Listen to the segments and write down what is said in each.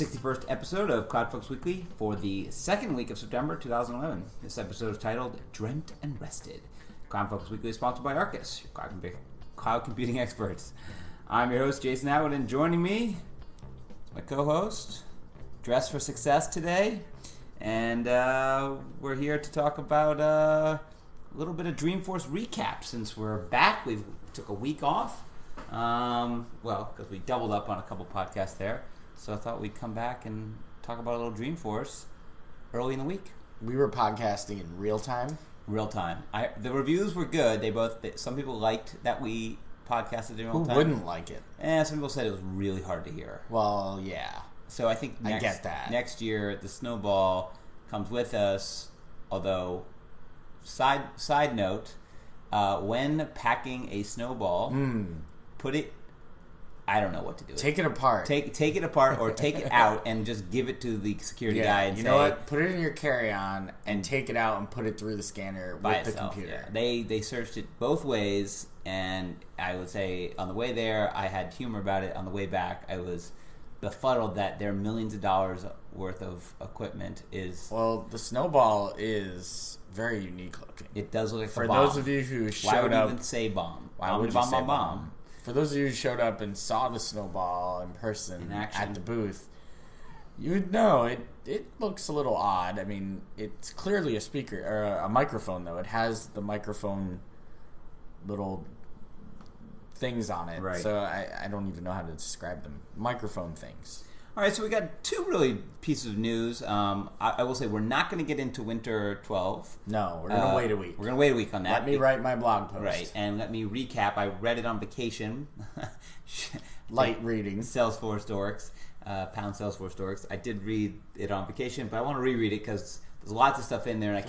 the 61st episode of CloudFocus Weekly for the second week of September 2011. This episode is titled Dreamt and Rested. CloudFocus Weekly is sponsored by Arkus, your cloud computing experts. I'm your host, Jason Atwood, and joining me is my co-host, Dress for Success today. And we're here to talk about a little bit of Dreamforce recap since we're back. We took a week off. Because we doubled up on a couple podcasts there. So I thought we'd come back and talk about a little Dreamforce early in the week. We were podcasting in real time. Real time. The reviews were good. Some people liked that we podcasted in real time. Who wouldn't like it? And some people said it was really hard to hear. Well, yeah. So I think I get that. Next year the snowball comes with us. Although, side note, when packing a snowball, put it. I don't know what to do. Take it apart. Take it apart or take it out and just give it to the security guy. And you know what? Put it in your carry-on and take it out and put it through the scanner with the computer. Yeah. They searched it both ways, and I would say on the way there I had humor about it. On the way back I was befuddled that their millions of dollars worth of equipment is. Well, the snowball is very unique looking. It does look like for a bomb. those of you who showed Why would up, you even say bomb? Why would you say bomb? For those of you who showed up and saw the snowball in person at the booth, you would know it looks a little odd. I mean, it's clearly a speaker or a microphone, though. It has the microphone little things on it. Right. So I don't even know how to describe them. Microphone things. All right, so we got two really pieces of news. I will say we're not going to get into Winter 12. No, we're going to wait a week. We're going to wait a week on that. Let me write my blog post. Right, and let me recap. I read it on vacation. Light reading. Salesforce dorks, pound Salesforce dorks. I did read it on vacation, but I want to reread it because there's lots of stuff in there, and I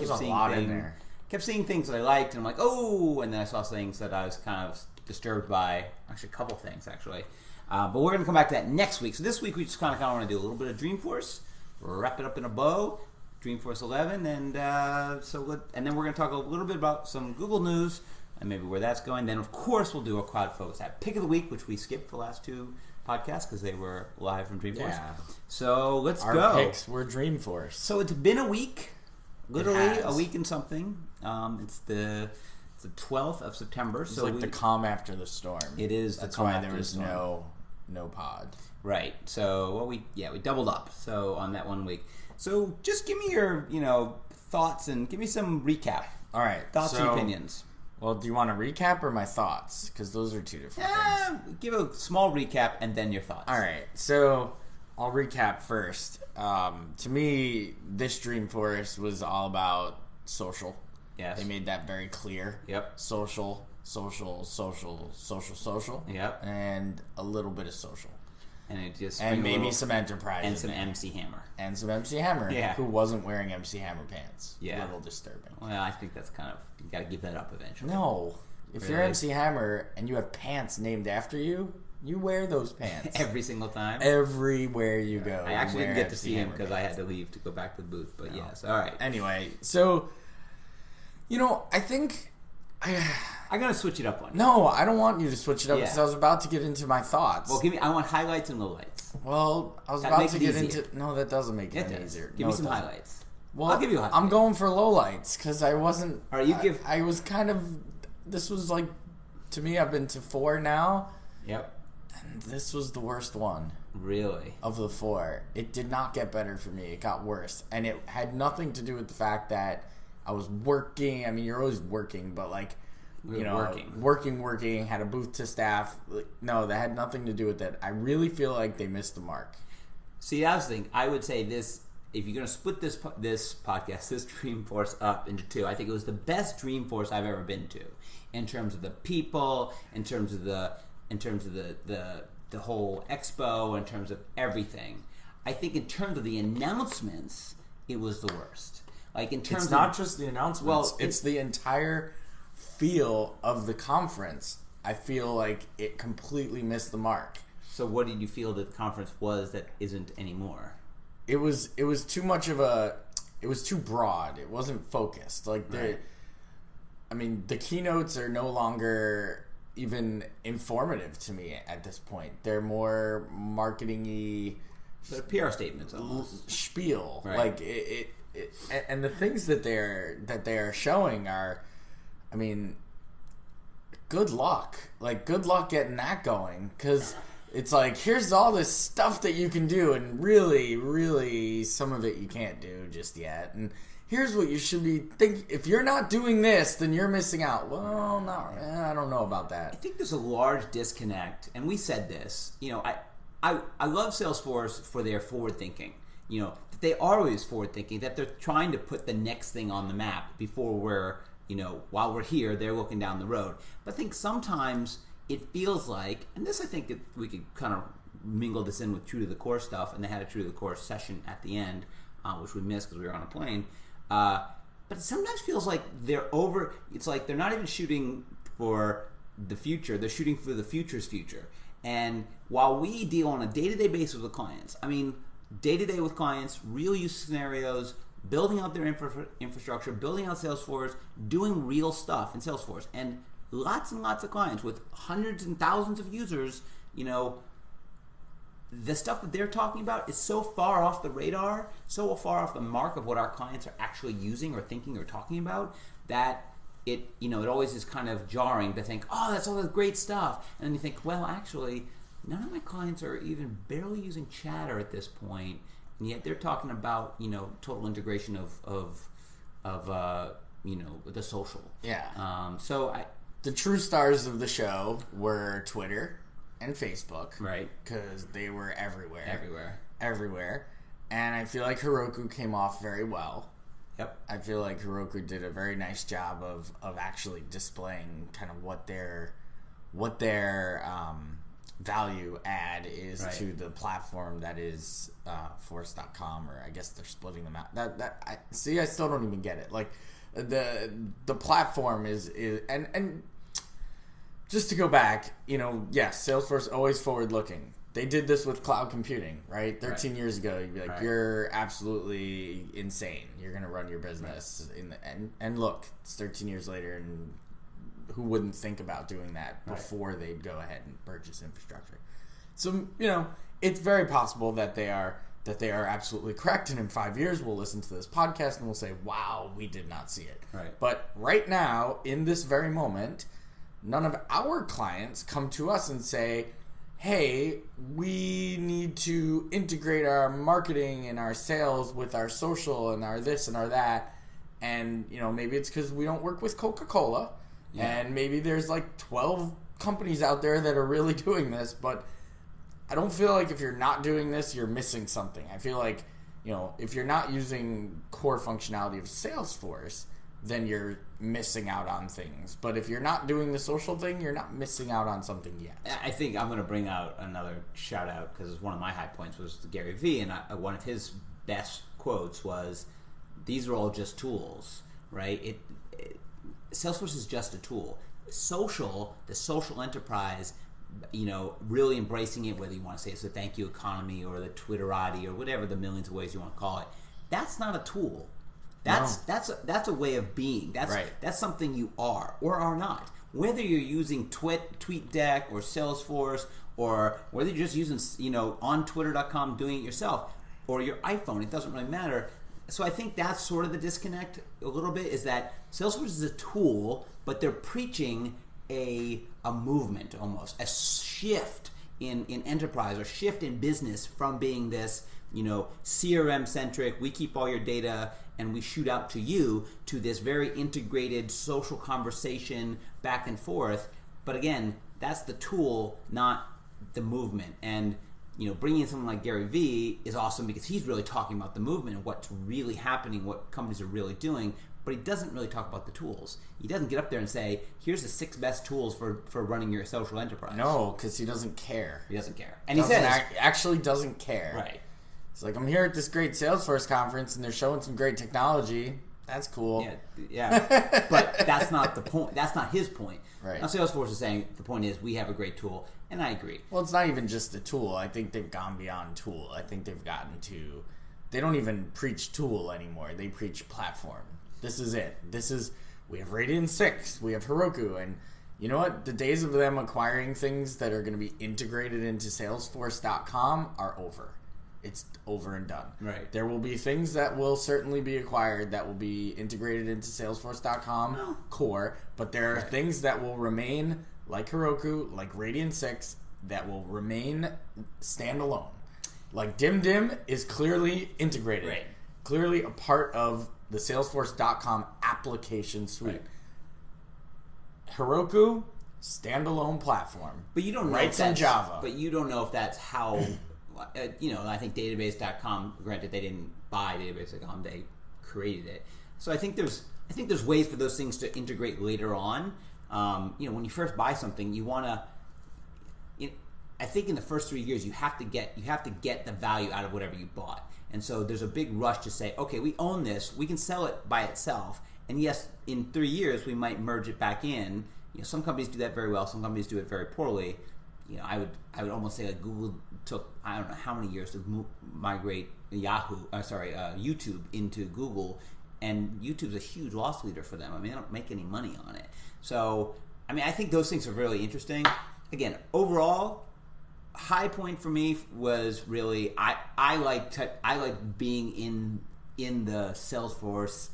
kept seeing things that I liked, and I'm like, oh, and then I saw things that I was kind of disturbed by. Actually, a couple things, actually. But we're going to come back to that next week. So this week we just kind of want to do a little bit of Dreamforce, wrap it up in a bow, Dreamforce 11, and then we're going to talk a little bit about some Google news and maybe where that's going. Then of course we'll do a CloudFocus app pick of the week, which we skipped the last two podcasts because they were live from Dreamforce. Yeah. So let's go. Our picks were Dreamforce. So it's been a week, literally a week and something. It's the 12th of September. It's like the calm after the storm. It is. That's why there was no pod. Right. So we doubled up. So on that 1 week. So just give me your thoughts and give me some recap. All right. Thoughts and opinions. Well, do you want a recap or my thoughts? Because those are two different things. Give a small recap and then your thoughts. All right. So I'll recap first. To me, this Dreamforce was all about social. Yes. They made that very clear. Yep. Social. Yep. And a little bit of social. And maybe some enterprise. And some MC Hammer. Yeah. Who wasn't wearing MC Hammer pants. Yeah. A little disturbing. Well, I think that's kind of, you got to give that up eventually. No. If you're MC Hammer and you have pants named after you, you wear those pants. Every single time? Everywhere you go. I actually didn't get to see him because I had to leave to go back to the booth. But yes. All right. Anyway, so, I think... I'm going to switch it up on you. No, I don't want you to switch it up because I was about to get into my thoughts. Well, I want highlights and lowlights. Well, I was about to get into... No, that doesn't make it easier. Give me some highlights. Well, I'll give you a highlight. I'm going for lowlights because I wasn't... All right, I was kind of... This was like... To me, I've been to 4 now. Yep. And this was the worst one. Really? Of the 4. It did not get better for me. It got worse. And it had nothing to do with the fact that I was working. I mean, you're always working, but like... working, had a booth to staff. No, that had nothing to do with that. I really feel like they missed the mark. See, I was thinking, I would say this, if you're going to split this podcast, this Dreamforce up into 2, I think it was the best Dreamforce I've ever been to. In terms of the people, in terms of the whole expo, in terms of everything. I think in terms of the announcements, it was the worst. Like in terms It's not just the announcements. Well, it's the entire feel of the conference. I feel like it completely missed the mark. So what did you feel that the conference was that isn't anymore? It was too much of it was too broad. It wasn't focused. Like the keynotes are no longer even informative to me at this point. They're more marketing-y, But PR statements spiel, right. like and the things that they're showing are, I mean, good luck. Like, good luck getting that going, because it's like, here's all this stuff that you can do, and really, really, some of it you can't do just yet. And here's what you should be thinking. If you're not doing this, then you're missing out. Well, I don't know about that. I think there's a large disconnect, and we said this. You know, I love Salesforce for their forward thinking. You know, that they are always forward thinking, that they're trying to put the next thing on the map before we're, you know, while we're here, they're looking down the road. But I think sometimes it feels like, and this I think we could kind of mingle this in with true to the core stuff, and they had a true to the core session at the end, which we missed because we were on a plane. But it sometimes feels like it's like they're not even shooting for the future, they're shooting for the future's future. And while we deal on a day-to-day basis with clients, I mean, day-to-day with clients, real use scenarios, building out their infrastructure, building out Salesforce, doing real stuff in Salesforce, and lots of clients with hundreds and thousands of users, you know, the stuff that they're talking about is so far off the radar, so far off the mark of what our clients are actually using or thinking or talking about, that it always is kind of jarring to think, oh, that's all this great stuff. And then you think, well, actually, none of my clients are even barely using Chatter at this point, and yet they're talking about, you know, total integration of you know, the social. Yeah. The true stars of the show were Twitter and Facebook, right? Because they were everywhere. And I feel like Heroku came off very well. Yep. I feel like Heroku did a very nice job of actually displaying kind of what their value add is to the platform that is Force.com, or I guess they're splitting them out. I still don't even get it. Like, the platform is and just to go back, you know, yes, Salesforce always forward looking. They did this with cloud computing, right? 13 years ago, you'd be like, you're absolutely insane. You're going to run your business and look, it's 13 years later, and who wouldn't think about doing that before they'd go ahead and purchase infrastructure? So, you know, it's very possible that they are absolutely correct, and in 5 years we'll listen to this podcast and we'll say, wow, we did not see it. Right. But right now, in this very moment, none of our clients come to us and say, hey, we need to integrate our marketing and our sales with our social and our this and our that. And, you know, maybe it's because we don't work with Coca-Cola. Yeah. And maybe there's like 12 companies out there that are really doing this. But I don't feel like if you're not doing this, you're missing something. I feel like, you know, if you're not using core functionality of Salesforce, then you're missing out on things. But if you're not doing the social thing, you're not missing out on something yet. I think I'm going to bring out another shout out, because one of my high points was Gary Vee, and one of his best quotes was, these are all just tools, right? Salesforce is just a tool. The social enterprise, you know, really embracing it, whether you want to say it's the thank you economy or the Twitterati or whatever the millions of ways you want to call it, that's not a tool. That's a way of being. That's something you are or are not. Whether you're using TweetDeck or Salesforce, or whether you're just using, you know, on Twitter.com doing it yourself, or your iPhone, it doesn't really matter. So I think that's sort of the disconnect a little bit, is that Salesforce is a tool, but they're preaching a movement, almost a shift in enterprise, or shift in business from being this, you know, CRM centric, we keep all your data and we shoot out to you, to this very integrated social conversation back and forth. But again, that's the tool, not the movement. And, you know, bringing in someone like Gary Vee is awesome, because he's really talking about the movement and what's really happening, what companies are really doing. But he doesn't really talk about the tools. He doesn't get up there and say, here's the 6 best tools for running your social enterprise. No, because he doesn't care. He doesn't care. And he says, actually doesn't care. Right. It's like, I'm here at this great Salesforce conference and they're showing some great technology. That's cool. Yeah. But that's not the point. That's not his point. Right. Now, Salesforce is saying the point is we have a great tool, and I agree. Well, it's not even just a tool. I think they've gone beyond tool. I think they've gotten to, they don't even preach tool anymore. They preach platform. This is it. We have Radian 6, we have Heroku, and you know what? The days of them acquiring things that are going to be integrated into Salesforce.com are over. it's over and done. Right. There will be things that will certainly be acquired that will be integrated into Salesforce.com core, but there are things that will remain like Heroku, like Radiant 6, that will remain standalone. Like Dim is clearly integrated. Right. Clearly a part of the Salesforce.com application suite. Right. Heroku, standalone platform. But you don't know writes in Java. But you don't know if that's how, I think database.com, granted they didn't buy database.com, they created it. So I think there's ways for those things to integrate later on. When you first buy something, you want to, I think in the first 3 years you have to get the value out of whatever you bought. And so there's a big rush to say, okay, we own this, we can sell it by itself. And yes, in 3 years we might merge it back in. Some companies do that very well, some companies do it very poorly. I would almost say that Google took, I don't know how many years to migrate YouTube into Google, and YouTube's a huge loss leader for them. I mean, they don't make any money on it. So, I mean, I think those things are really interesting. Again, overall, high point for me was really I like being in the Salesforce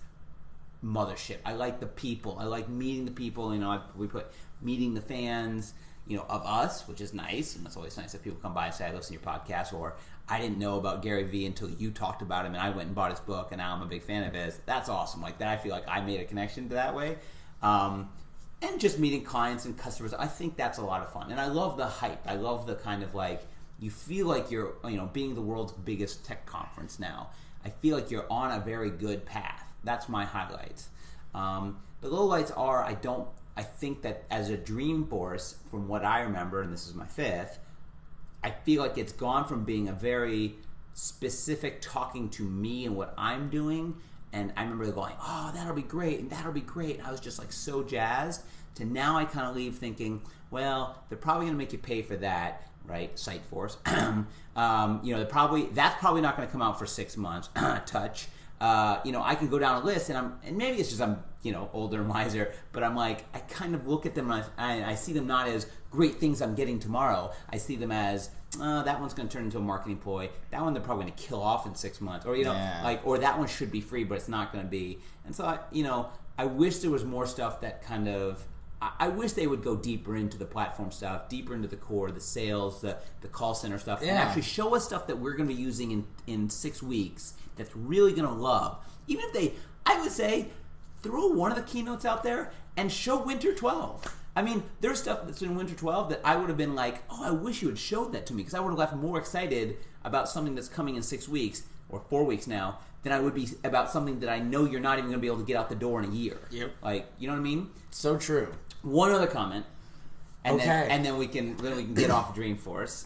mothership. I like the people. I like meeting the people. We put meeting the fans, of us, which is nice, and it's always nice that people come by and say, I listen to your podcast, or I didn't know about Gary Vee until you talked about him, and I went and bought his book, and now I'm a big fan of his. That's awesome. Like that, I feel like I made a connection to that way. And just meeting clients and customers, I think that's a lot of fun. And I love the hype. I love the kind of like, you feel like you're, being the world's biggest tech conference now, I feel like you're on a very good path. That's my highlights. The lowlights are, I think that as a Dreamforce, from what I remember, and this is my fifth, I feel like it's gone from being a very specific talking to me and what I'm doing, and I remember going, oh, that'll be great, and that'll be great, and I was just like so jazzed, to now I kind of leave thinking, well, they're probably going to make you pay for that, right? Siteforce. That's probably not going to come out for 6 months. Touch. I can go down a list, and maybe it's just I'm older and wiser, but I'm like, I kind of look at them and I see them not as great things I'm getting tomorrow. I see them as that one's going to turn into a marketing ploy. That one they're probably going to kill off in 6 months, or or that one should be free, but it's not going to be. And so I wish there was more stuff that kind of. I wish they would go deeper into the platform stuff, deeper into the core, the sales, the call center stuff, and actually show us stuff that we're going to be using in 6 weeks that's really going to love. Even if I would say, throw one of the keynotes out there and show Winter 12. I mean, there's stuff that's in Winter 12 that I would have been like, oh, I wish you had showed that to me, because I would have left more excited about something that's coming in 6 weeks, or 4 weeks now, than I would be about something that I know you're not even going to be able to get out the door in a year. Yep. Like, you know what I mean? So true. One other comment, and then we can get off Dreamforce.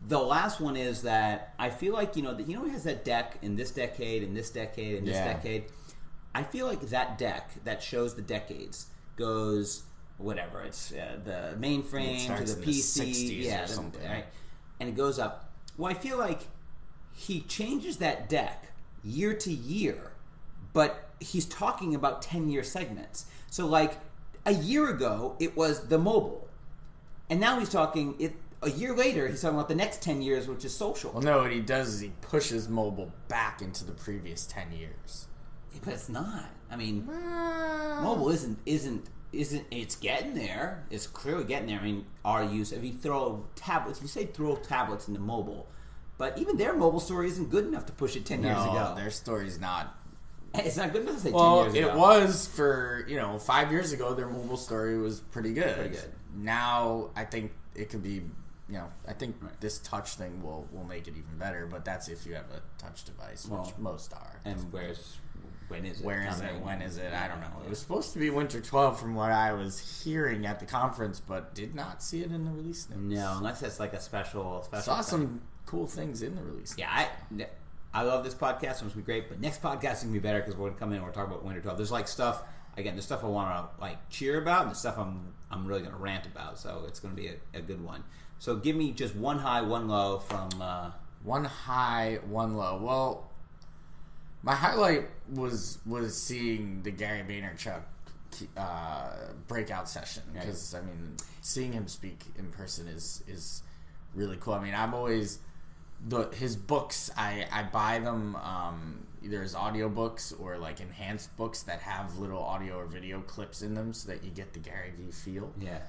The last one is that I feel like it has that deck in this decade, in this decade, in this decade. I feel like that deck that shows the decades goes whatever it's the mainframe to the PC, or something, right? And it goes up. Well, I feel like he changes that deck year to year, but he's talking about 10-year segments. So like a year ago, it was the mobile. And now he's talking, a year later, he's talking about the next 10 years, which is social. Well, no, what he does is he pushes mobile back into the previous 10 years. Yeah, but it's not. I mean, mobile isn't, it's getting there. It's clearly getting there. I mean, if you throw tablets into mobile, but even their mobile story isn't good enough to push it 10 years ago. No, their story's not. It's not good enough to say 10 years ago. Well, it was for, 5 years ago, their mobile story was pretty good. Now, I think it could be, I think this touch thing will make it even better, but that's if you have a touch device, which most are. And when is it? When is it? I don't know. It was supposed to be Winter 12 from what I was hearing at the conference, but did not see it in the release notes. No, unless that's like a special Saw some cool things in the release notes. Yeah, I love this podcast. It's going to be great, but next podcast is going to be better because we're going to come in and we're talking about Winter 12. There's like stuff, again, there's stuff I want to like cheer about and the stuff I'm really going to rant about. So it's going to be a good one. So give me just one high, one low from... One high, one low. Well, my highlight was seeing the Gary Vaynerchuk breakout session because, I mean, seeing him speak in person is really cool. I mean, I've always his books, I buy them either as audiobooks or like enhanced books that have little audio or video clips in them so that you get the Gary Vee feel. Yeah.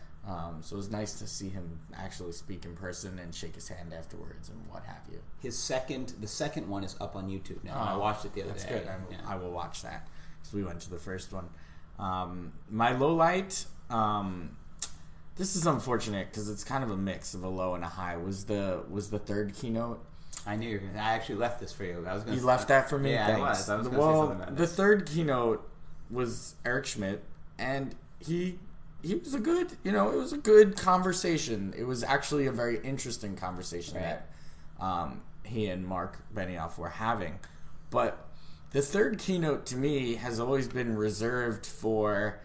So it was nice to see him actually speak in person and shake his hand afterwards and what have you. The second one is up on YouTube now. I watched it the other day. That's good. I will watch that because we went to the first one. My low light, this is unfortunate because it's kind of a mix of a low and a high. Was the third keynote. I knew I actually left this for you. You left that for me? Yeah, Thanks. I was going to say something about the third keynote was Eric Schmidt, and he was a good, it was a good conversation. It was actually a very interesting conversation that he and Mark Benioff were having. But the third keynote to me has always been reserved for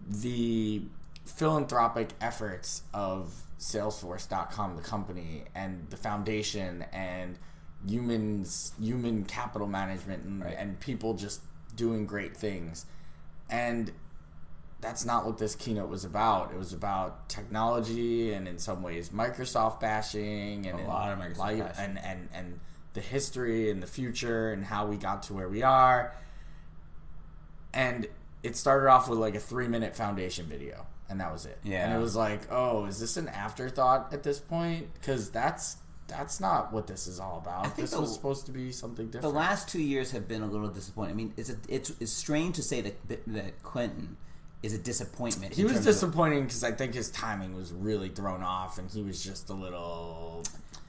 the philanthropic efforts of Salesforce.com, the company, and the foundation, and human capital management, and people just doing great things. And that's not what this keynote was about. It was about technology and in some ways Microsoft bashing and a lot of Microsoft bashing. And the history and the future and how we got to where we are. And it started off with like a 3-minute foundation video. And that was it. Yeah. And it was like, oh, is this an afterthought at this point? Because that's not what this is all about. This was supposed to be something different. The last 2 years have been a little disappointing. I mean, it's strange to say that Clinton is a disappointment. He was disappointing because I think his timing was really thrown off, and he was just a little...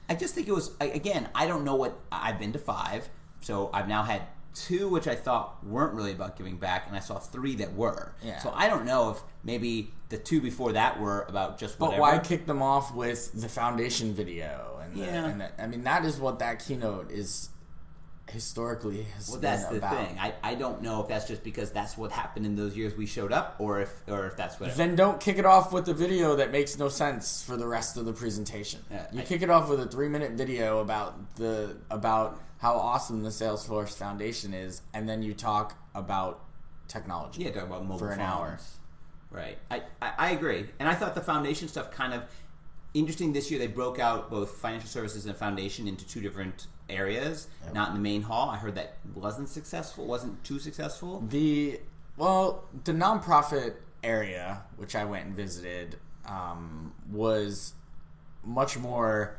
I just think it was... Again, I don't know what... I've been to 5, so I've now had 2 which I thought weren't really about giving back, and I saw 3 that were. Yeah. So I don't know if maybe the 2 before that were about just whatever. But why kick them off with the foundation video? I mean, that is what that keynote is historically has been that's the about. thing. I don't know if that's just because that's what happened in those years we showed up, or if that's what... Then don't kick it off with a video that makes no sense for the rest of the presentation. Kick it off with a 3-minute video about how awesome the Salesforce Foundation is, and then you talk about technology. Yeah, talk about mobile for an phones. hour. Right. I agree. And I thought the foundation stuff kind of interesting this year. They broke out both financial services and foundation into 2 different areas, not in the main hall. I heard that wasn't too successful. The nonprofit area, which I went and visited, was much more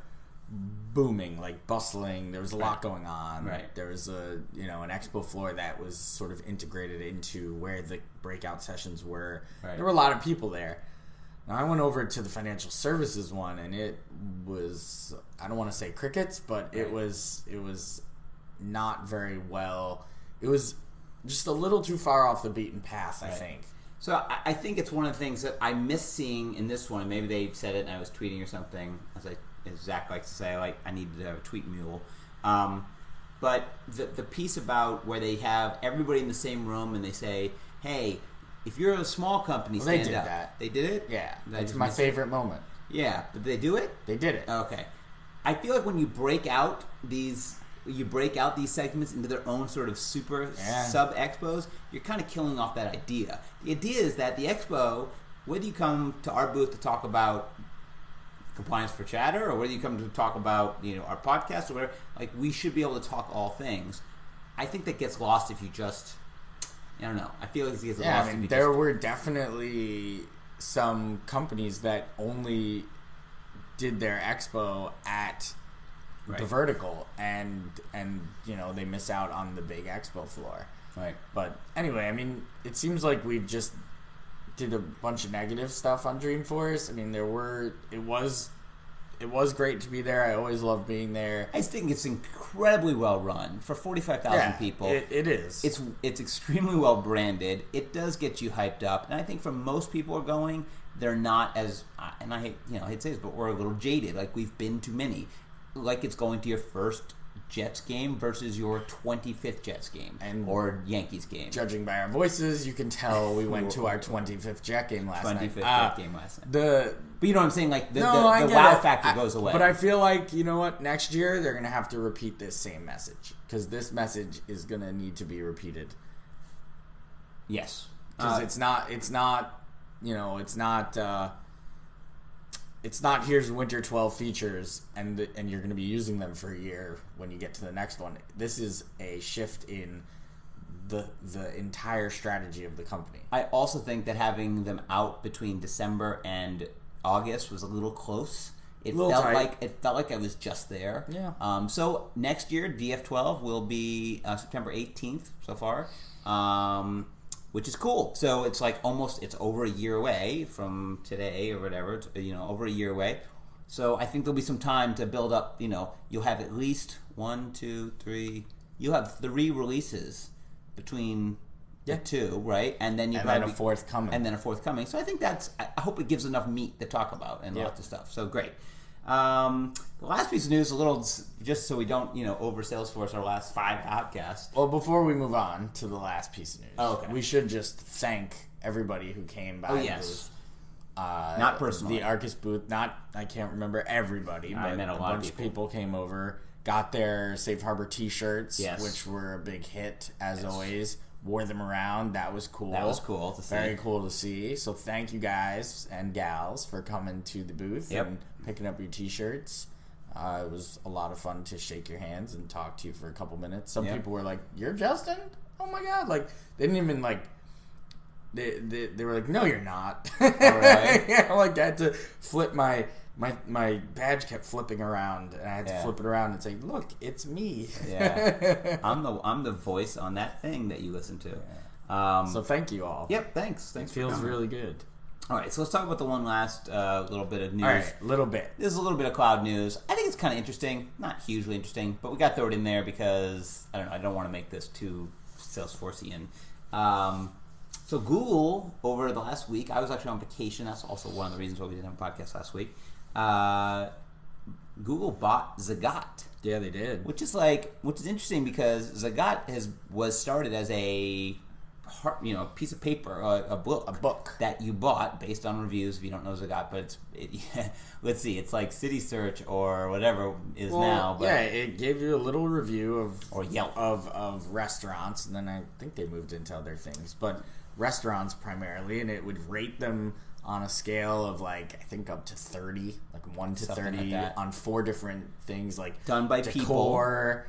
booming, like bustling. There was a lot going on. Right. There was an expo floor that was sort of integrated into where the breakout sessions were. Right. There were a lot of people there. Now I went over to the financial services one, and it was, I don't want to say crickets, but it was not very well. It was just a little too far off the beaten path, I think. So I think it's one of the things that I miss seeing in this one. Maybe they said it and I was tweeting or something. As Zach likes to say, I needed to have a tweet mule. But the piece about where they have everybody in the same room and they say, hey, if you're a small company, stand up. They did that. They did it? Yeah. That's my favorite moment. Yeah. But did they do it? They did it. Okay. I feel like when you break out these segments into their own sort of super sub expos, you're kind of killing off that idea. The idea is that the expo, whether you come to our booth to talk about compliance for chatter, or whether you come to talk about our podcast or whatever, we should be able to talk all things. I think that gets lost if you just, I don't know. I feel like it gets lost. I mean, there were definitely some companies that only did their expo at the vertical, and they miss out on the big expo floor. Right. But anyway, I mean, it seems like we've just did a bunch of negative stuff on Dreamforce. I mean, it was great to be there. I always love being there. I think it's incredibly well run for 45,000 people. It is. It's extremely well branded. It does get you hyped up, and I think for most people who are going, they're not as, and I hate to say this, but we're a little jaded. We've been to many. It's going to your first Jets game versus your 25th Jets game or Yankees game. Judging by our voices, you can tell we went to our 25th Jet game last night. 25th Jet game last night. But you know what I'm saying? The wow factor goes away. But I feel like, you know what? Next year, they're going to have to repeat this same message. Because this message is going to need to be repeated. Yes. Because it's not it's not here's winter 12 features and you're going to be using them for a year when you get to the next one. This is a shift in the entire strategy of the company. I also think that having them out between December and August was a little close. It felt like I was just there. Yeah. So next year, DF12 will be September 18th so far, which is cool. So it's like it's over a year away from today or whatever. It's, over a year away. So I think there'll be some time to build up. You'll have at least 1, 2, 3. You'll have 3 releases between the 2, right? And then a fourth coming. And then a fourth coming. So I think I hope it gives enough meat to talk about and lots of stuff. So great. The last piece of news, a little, just so we don't, over Salesforce our last 5 podcasts. Well, before we move on to the last piece of news, okay. we should just thank everybody who came by. Oh, yes. Not personally. The Arkus booth, I can't remember everybody, but a bunch of people came over, got their Safe Harbor t-shirts, which were a big hit, as always. Wore them around. That was cool. That was cool to see. Very cool to see. So thank you guys and gals for coming to the booth and picking up your t-shirts. It was a lot of fun to shake your hands and talk to you for a couple minutes. Some people were like, "You're Justin? Oh my god!" Like they didn't even like. They were like, "No, you're not." All right. I had to flip my badge kept flipping around, and I had to flip it around and say, "Look, it's me." Yeah, I'm the voice on that thing that you listen to. Yeah. So thank you all. Yep, thanks. It feels really good. All right, so let's talk about the one last little bit of news. All right, little bit. This is a little bit of cloud news. I think it's kind of interesting, not hugely interesting, but we got to throw it in there because I don't want to make this too Salesforce-ian. So Google, over the last week, I was actually on vacation. That's also one of the reasons why we didn't have a podcast last week. Google bought Zagat. Yeah, they did. Which is interesting because Zagat was started as a piece of paper, a book that you bought based on reviews. If you don't know Zagat, but let's see, it's like City Search or whatever is now. But it gave you a little review or Yelp of restaurants, and then I think they moved into other things, but restaurants primarily, and it would rate them on a scale of I think up to 30, 1 to something 30 on 4 different things, done by decor,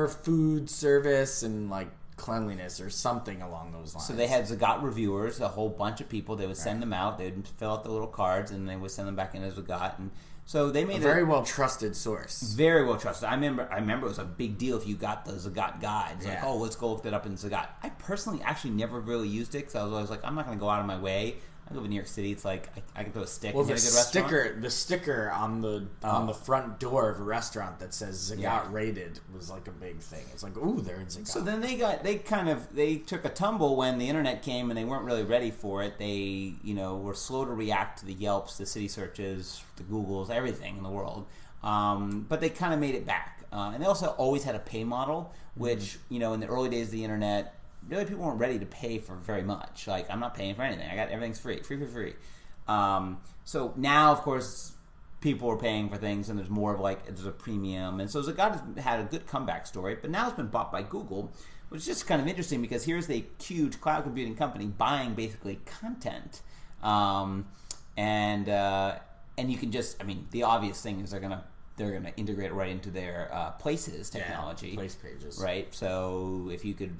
food service, and cleanliness or something along those lines. So they had Zagat reviewers, a whole bunch of people. They would send them out. They would fill out the little cards, and they would send them back into Zagat. And so they made a very well trusted source. Very well trusted. I remember it was a big deal if you got the Zagat guides. Let's go look that up in Zagat. I personally actually never really used it because I was always like, I'm not going to go out of my way. I live in New York City. It's like I can throw a stick and get a good restaurant. The sticker on the front door of a restaurant that says Zagat rated was a big thing. It's ooh, they're in Zagat. So then they took a tumble when the internet came and they weren't really ready for it. They were slow to react to the Yelps, the City Searches, the Googles, everything in the world. But they kind of made it back, and they also always had a pay model, which in the early days of the internet. Really, people weren't ready to pay for very much. I'm not paying for anything. I got everything's free. So now, of course, people are paying for things, and there's more of there's a premium. And so Zagat has had a good comeback story, but now it's been bought by Google, which is just kind of interesting because here's a huge cloud computing company buying basically content, and you can just, the obvious thing is they're gonna integrate it right into their Places technology, place pages, right? So if you could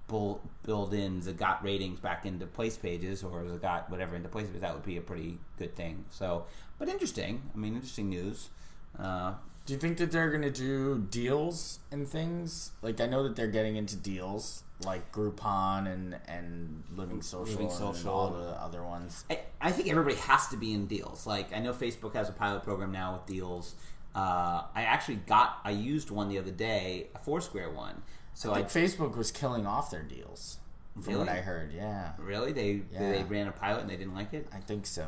build in Zagat ratings back into Place Pages or Zagat whatever into Place Pages, that would be a pretty good thing. So, but interesting. interesting news. Do you think that they're going to do deals and things? I know that they're getting into deals like Groupon and Living Social and all the other ones. I think everybody has to be in deals. I know Facebook has a pilot program now with deals. I used one the other day, a Foursquare one. So I think Facebook was killing off their deals. From what I heard, yeah. Really? They ran a pilot and they didn't like it? I think so.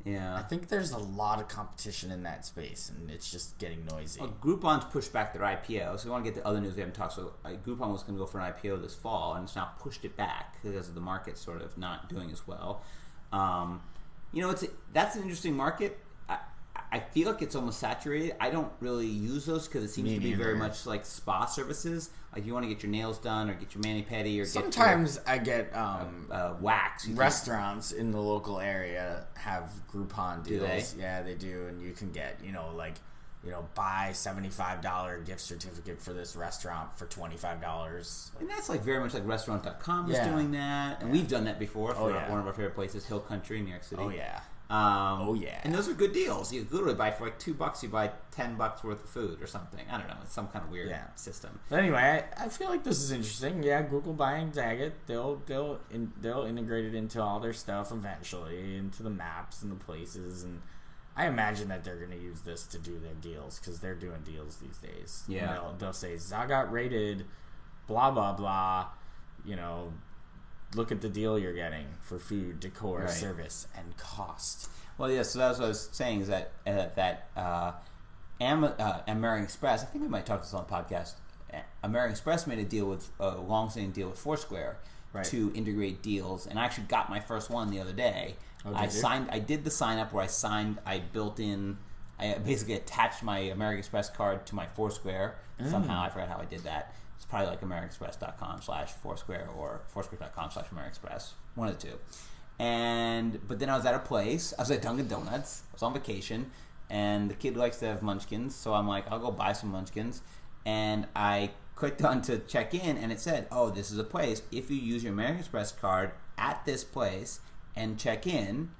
Yeah. I think there's a lot of competition in that space, and it's just getting noisy. Well, Groupon's pushed back their IPO, so we want to get to other news we haven't talked. So Groupon was going to go for an IPO this fall, and it's now pushed it back because of the market sort of not doing as well. That's an interesting market. I I feel like it's almost saturated. I don't really use those because it seems to be very much like spa services. Like you want to get your nails done or get your mani-pedi or sometimes I get wax. Restaurants in the local area have Groupon deals. Do they? Yeah, they do, and you can get buy $75 gift certificate for this restaurant for $25. And that's like very much like Restaurant.com is doing that, and we've done that before for one of our favorite places, Hill Country in New York City. Oh yeah. And those are good deals. You literally buy for like $2, you buy $10 worth of food or something. I don't know. It's some kind of weird system. But anyway, I feel like this is interesting. Yeah, Google buying Zagat, they'll integrate it into all their stuff eventually, into the maps and the places, and I imagine that they're going to use this to do their deals because they're doing deals these days. Yeah, they'll say Zagat rated, blah blah blah. Look at the deal you're getting for food, decor, service, and cost. Well, yeah. So that's what I was saying is that American Express. I think we might talk this on the podcast. American Express made a long-standing deal with Foursquare to integrate deals, and I actually got my first one the other day. I did the sign up where I signed. I basically attached my American Express card to my Foursquare. Somehow I forgot how I did that. It's probably like AmericanExpress.com/Foursquare or Foursquare.com/AmericanExpress. One of the two. But then I was at a place. I was at Dunkin' Donuts. I was on vacation, and the kid likes to have munchkins, so I'm like, I'll go buy some munchkins. And I clicked on to check in, and it said, "Oh, this is a place. If you use your American Express card at this place and check in,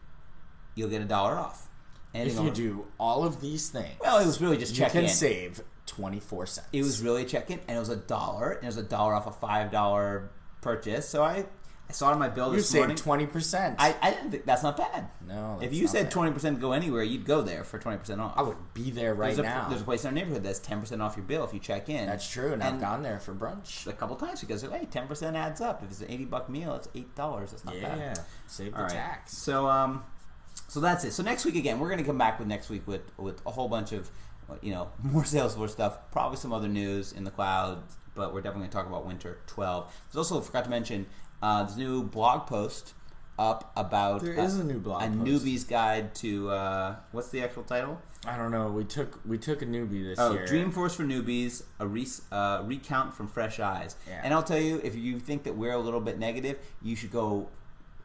you'll get $1 off." And if you do all of these things, well, it was really just check in. You can save 24 cents. It was really a check-in, and it was $1, and it was $1 off a $5 purchase. So I saw it on my bill this morning. You saved 20%. I didn't think that's not bad. No, if you said 20% go anywhere, you'd go there for 20% off. I would be there now. There's a place in our neighborhood that's 10% off your bill if you check in. That's true, and I've gone there for brunch a couple times because hey, 10% adds up. If it's an $80 meal, it's $8. That's not bad. Yeah, save the tax. So that's it. So next week again, we're going to come back with a whole bunch of more Salesforce stuff, probably some other news in the cloud, but we're definitely going to talk about Winter 12. There's also, forgot to mention, there's a new blog post up about... There is a new blog post. Newbie's guide to... what's the actual title? I don't know. We took a newbie this year. Dreamforce for Newbies, a recount from fresh eyes. Yeah. And I'll tell you, if you think that we're a little bit negative, you should go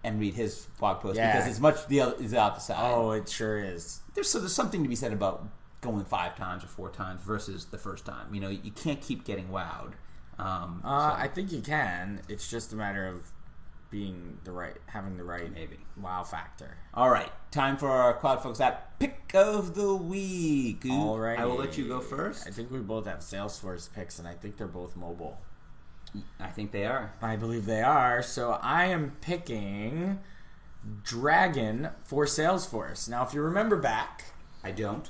and read his blog post because it's much the opposite. Oh, it sure is. There's something to be said about going 5 times or 4 times versus the first time. You can't keep getting wowed. I think you can. It's just a matter of having the right wow factor. All right, time for our CloudFocus app pick of the week. All right, I will let you go first. I think we both have Salesforce picks, and I think they're both mobile. I think they are. I believe they are. So I am picking Dragon for Salesforce. Now, if you remember back, I don't.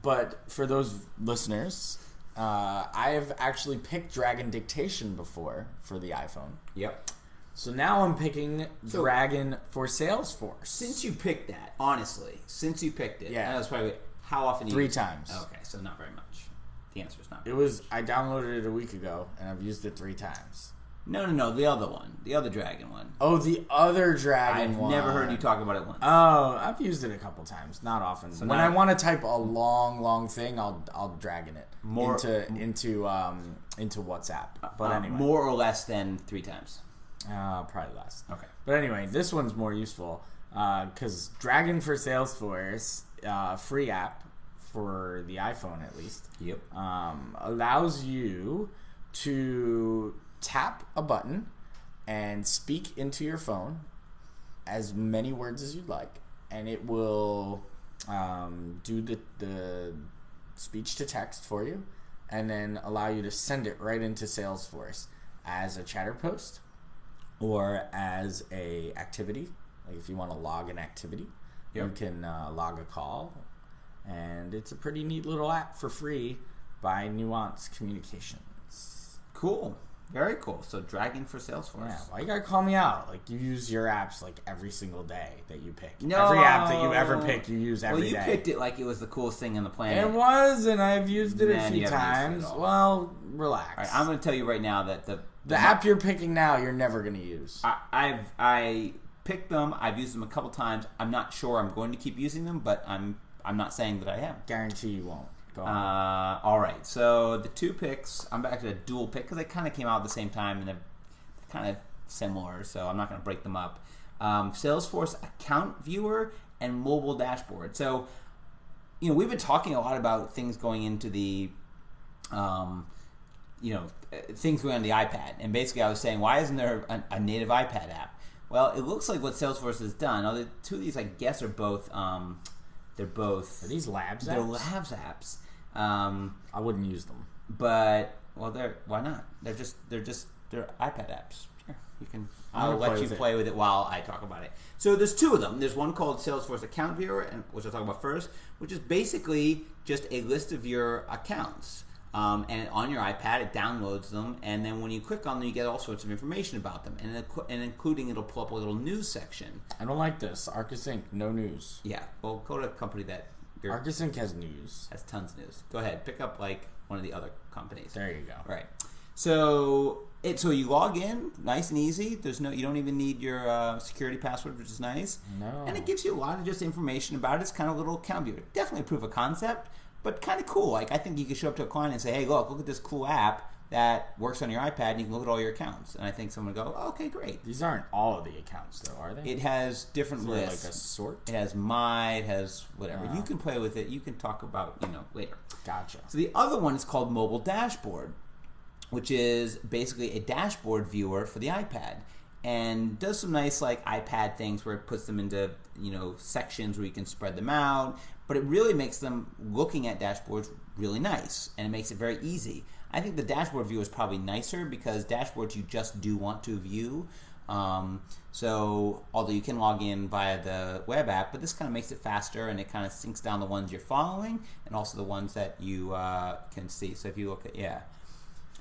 But for those listeners, I have actually picked Dragon Dictation before for the iPhone. Yep. So now I'm picking Dragon for Salesforce. Since you picked that, honestly, yeah, that was probably how often? 3 times. Okay, so not very much. The answer is not. I downloaded it a week ago and I've used it 3 times. No, the other one, the other Dragon one. Oh, the other Dragon one. I've never heard you talk about it once. Oh, I've used it a couple times, not often. So when I want to type a long thing, I'll Dragon it into WhatsApp. But anyway, more or less than 3 times. Probably less. Okay. But anyway, this one's more useful because Dragon for Salesforce, free app for the iPhone at least. Yep. Allows you to tap a button and speak into your phone as many words as you'd like, and it will do the speech to text for you, and then allow you to send it right into Salesforce as a chatter post or as a activity. Like if you want to log an activity, you can log a call, and it's a pretty neat little app for free by Nuance Communications. Cool. Very cool. So Dragon for Salesforce. Yeah, why you gotta call me out? Like, you use your apps like every single day that you pick. No. Every app that you ever pick, you use every day. Well, you picked it like it was the coolest thing on the planet. It was, and I've used it a few times. Well, relax. All right, I'm going to tell you right now that the app you're picking now, you're never going to use. I picked them. I've used them a couple times. I'm not sure I'm going to keep using them, but I'm I'm not saying that I am. Guarantee you won't. Go on. All right. So the 2 picks, I'm back to a dual pick because they kind of came out at the same time and they're kind of similar. So I'm not going to break them up. Salesforce Account Viewer and Mobile Dashboard. So, we've been talking a lot about things going into the, things going on the iPad. And basically I was saying, why isn't there a native iPad app? Well, it looks like what Salesforce has done, although 2 of these I guess are both, Are these Labs apps? They're Labs apps. I wouldn't use them. But, well, why not? They're iPad apps. I'll let you play with it while I talk about it. So there's 2 of them. There's one called Salesforce Account Viewer, which I'll talk about first, which is basically just a list of your accounts. And on your iPad, it downloads them, and then when you click on them, you get all sorts of information about them, and including it'll pull up a little news section. I don't like this. Arkus Inc. No news. Yeah, well, go to a company that... Arkus Inc. has news. Has tons of news. Go ahead, pick up like one of the other companies. There you go. Right. So you log in, nice and easy. You don't even need your security password, which is nice. No. And it gives you a lot of just information about it. It's kind of a little account viewer. Definitely a proof of concept, but kind of cool. Like I think you could show up to a client and say, "Hey, look at this cool app that works on your iPad, and you can look at all your accounts." And I think someone would go, oh, "Okay, great." These aren't all of the accounts, though, are they? It has different lists. Like a sort. It has it has whatever. You can play with it. You can talk about later. Gotcha. So the other one is called Mobile Dashboard, which is basically a dashboard viewer for the iPad, and does some nice like iPad things where it puts them into sections where you can spread them out, but it really makes them looking at dashboards really nice, and it makes it very easy. I think the dashboard view is probably nicer because dashboards you just do want to view. So although you can log in via the web app, but this kind of makes it faster, and it kind of syncs down the ones you're following and also the ones that you can see. So if you look at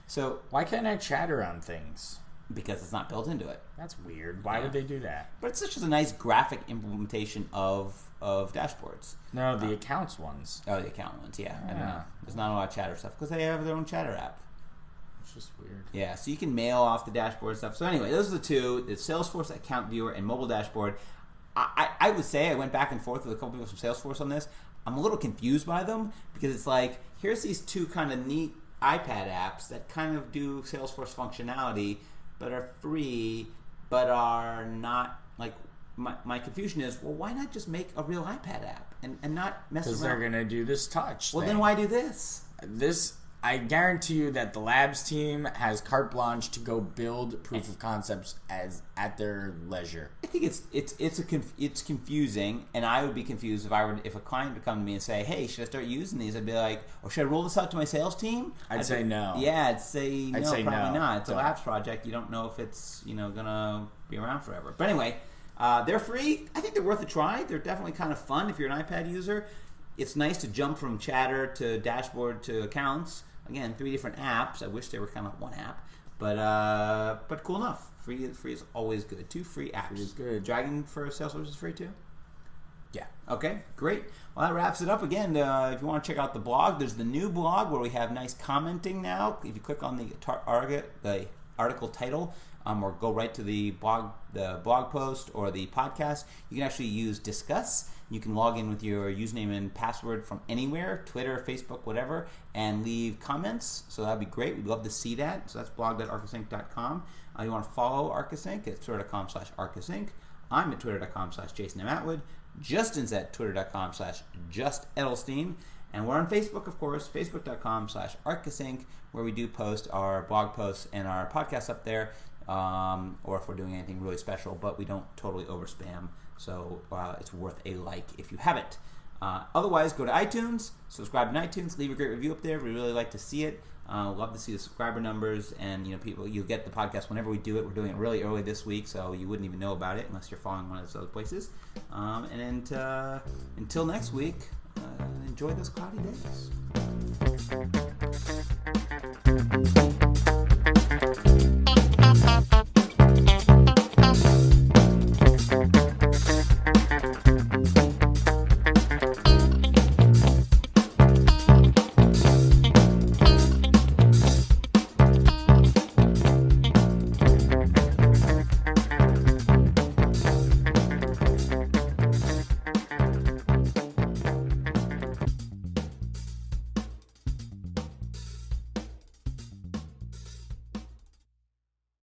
So why can't I chat around things? Because it's not built into it. That's weird. Why would they do that? But it's just a nice graphic implementation of dashboards. No, the accounts ones. Oh, the account ones, yeah. I don't know. There's not a lot of chatter stuff because they have their own chatter app. It's just weird. Yeah, so you can mail off the dashboard stuff. So anyway, those are the 2, the Salesforce Account Viewer and Mobile Dashboard. I would say I went back and forth with a couple people from Salesforce on this. I'm a little confused by them because it's like, here's these 2 kind of neat iPad apps that kind of do Salesforce functionality but are free but are not like my confusion is, well, why not just make a real iPad app and not mess around? Because they're going to do this touch Well, thing. then why do this? I guarantee you that the Labs team has carte blanche to go build proof of concepts at their leisure. I think it's confusing, and I would be confused if a client would come to me and say, "Hey, should I start using these?" I'd be like, "Or should I roll this out to my sales team?" I'd say no. Yeah, I'd say probably no. not. It's a Labs project. You don't know if it's gonna be around forever. But anyway, they're free. I think they're worth a try. They're definitely kind of fun if you're an iPad user. It's nice to jump from chatter to dashboard to accounts. Again, 3 different apps. I wish they were kind of one app, but cool enough. Free is always good. 2 free apps. Free is good. Dragon for Salesforce is free too? Yeah. Okay, great. Well, that wraps it up. Again, if you want to check out the blog, there's the new blog where we have nice commenting now. If you click on the article title, or go right to the blog post or the podcast, you can actually use Discuss. You can log in with your username and password from anywhere, Twitter, Facebook, whatever, and leave comments. So that'd be great. We'd love to see that. So that's blog.arkusinc.com. You want to follow Arkus Inc. at twitter.com/ArkusInc. I'm at twitter.com/Jason M. Atwood. Justin's at twitter.com/JustEdelstein. And we're on Facebook, of course, facebook.com/ArkusInc, where we do post our blog posts and our podcasts up there, or if we're doing anything really special, but we don't totally overspam. So it's worth a like if you haven't. Otherwise, go to iTunes, subscribe to iTunes, leave a great review up there. We really like to see it. Love to see the subscriber numbers, and people. You'll get the podcast whenever we do it. We're doing it really early this week, so you wouldn't even know about it unless you're following one of those other places. And until next week, enjoy those cloudy days.